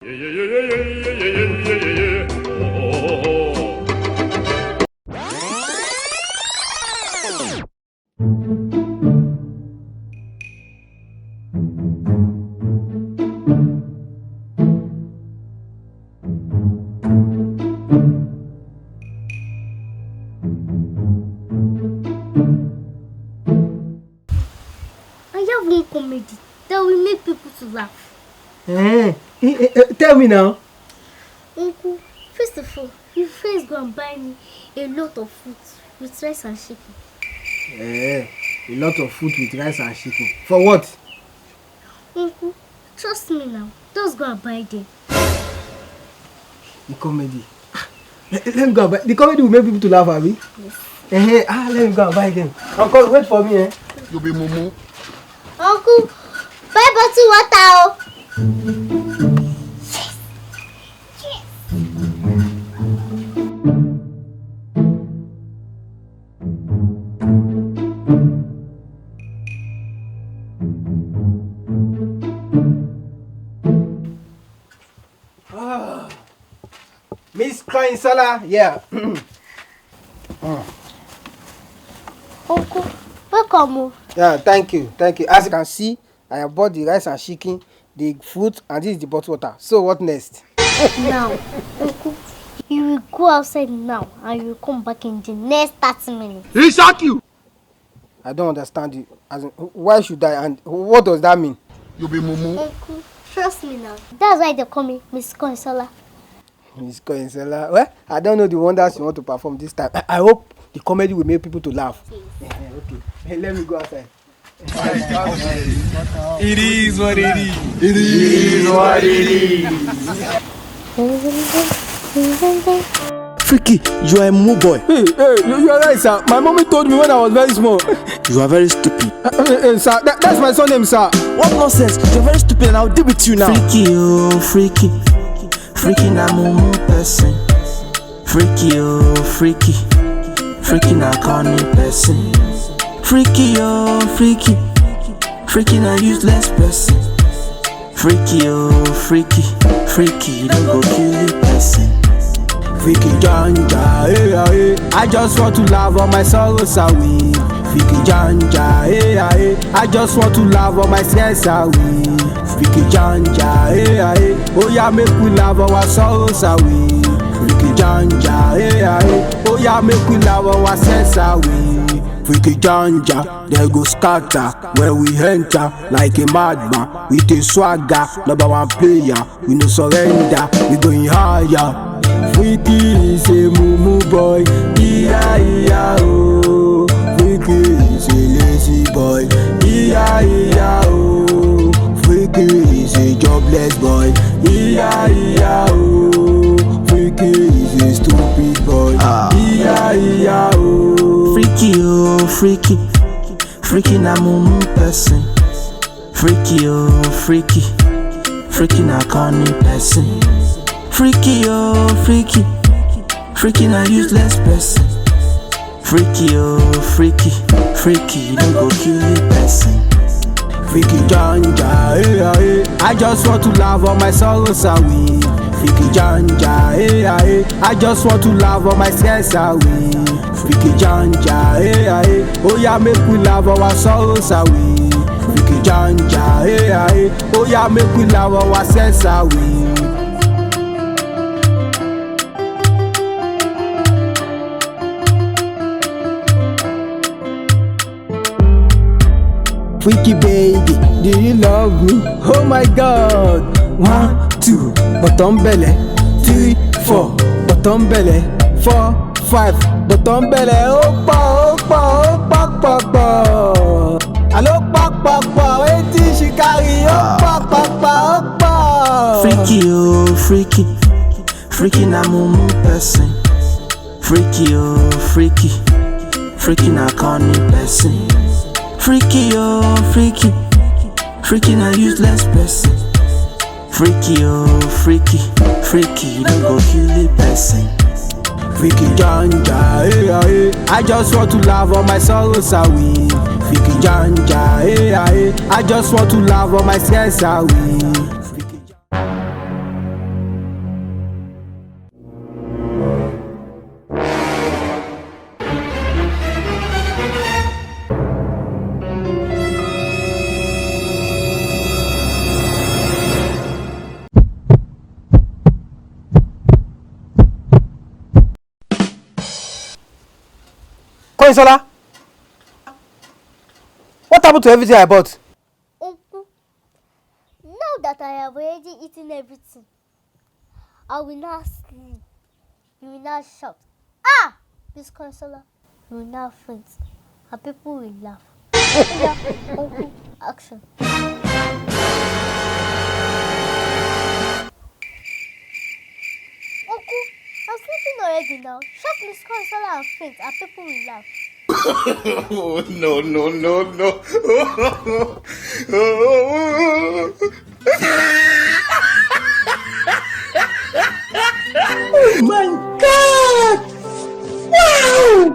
I have one comedy that will make people to laugh. Tell me now. Uncle, first of all, you first go and buy me a lot of food with rice and chicken. A lot of food with rice and chicken. For what? Uncle, trust me now. Just go and buy them. The comedy. Let me go and buy. The comedy will make people to laugh, Abby. Yes. Let me go and buy them. Uncle, wait for me. You be mumu. Uncle, buy bottle water. Miss Crying Salah, yeah. Uncle, welcome. Yeah, thank you. As you can see, I have bought the rice and chicken, the fruit, and this is the bottled water. So what next? Now, Uncle, you will go outside now and you will come back in the next 30 minutes. He shock you. I don't understand you. As in, why should I? And what does that mean? You be mumu. Uncle, trust me now. That's why they call me Miss Consola. Miss Crying Salah. Well, I don't know the wonders you want to perform this time. I hope the comedy will make people to laugh. Yes. Okay. Hey, let me go outside. It is what it is. It is what it is. Freaky, you are a mumu boy. Hey, you are right, sir. My mommy told me when I was very small. You are very stupid. Sir, that's my son name, sir. What nonsense? You are very stupid and I'll deal with you now. Freaky, oh, freaky. Freaky na mumu person. Freaky, oh, freaky. Freaky na corny person. Freaky, oh, freaky. Freaky na useless person. Freaky, oh, freaky. Freaky, don't go kill the person. Freaky janja, I just want to laugh all my sorrows away. Freaky janja, I just want to laugh all my stress away. Freaky janja, oh yeah, make we laugh our sorrows away. Freaky janja, oh yeah, make we laugh our stress away. Freaky janja, they go scatter when we enter like a madman. With a swagger, number one player, we no surrender, we going higher. Freaky is a mumu boy, oh. Freaky is a lazy boy, oh. Freaky is a jobless boy, oh. Freaky is a stupid boy, oh. Freaky, oh, freaky. Freaky na mumu person. Freaky, oh, freaky. Freaky na corny person. Freaky, oh, freaky. Freaky na useless person. Freaky, oh, freaky. Freaky, don't go kill the person. Freaky janja, I just want to laugh all my sorrows away. Freaky janja, I just want to laugh all my stress away. Freaky janja, oh yeah, make we laugh our sorrows away. Freaky janja, oh yeah, make we laugh our stress away. Freaky baby, do you love me? Oh my God. 1, 2, bottom belly. 3, 4, bottom belly. 4, 5, bottom belly. Opa, opa, opa, opa. Hello, opa, opa. Wetin she carry? Opa, opa, opa. Freaky, oh, freaky. Freaky na mumu person. Freaky, oh, freaky. Freaky na corny person. Freaky, oh, freaky. Freaky na useless person. Freaky, oh, freaky. Freaky, don't go kill the person. Freaky janja, I just want to laugh all my sorrows away. Freaky janja, I just want to laugh all my stress away. Konsola, what happened to everything I bought? Uncle, now that I have already eaten everything, I will now sleep. You will now shout, ah, Miss Consola. You will now faint, and people will laugh. Yeah, Uncle, action. Uncle, I'm sleeping already now. Shout Miss Consola and faint, and people will laugh. Oh, no, no, no, no.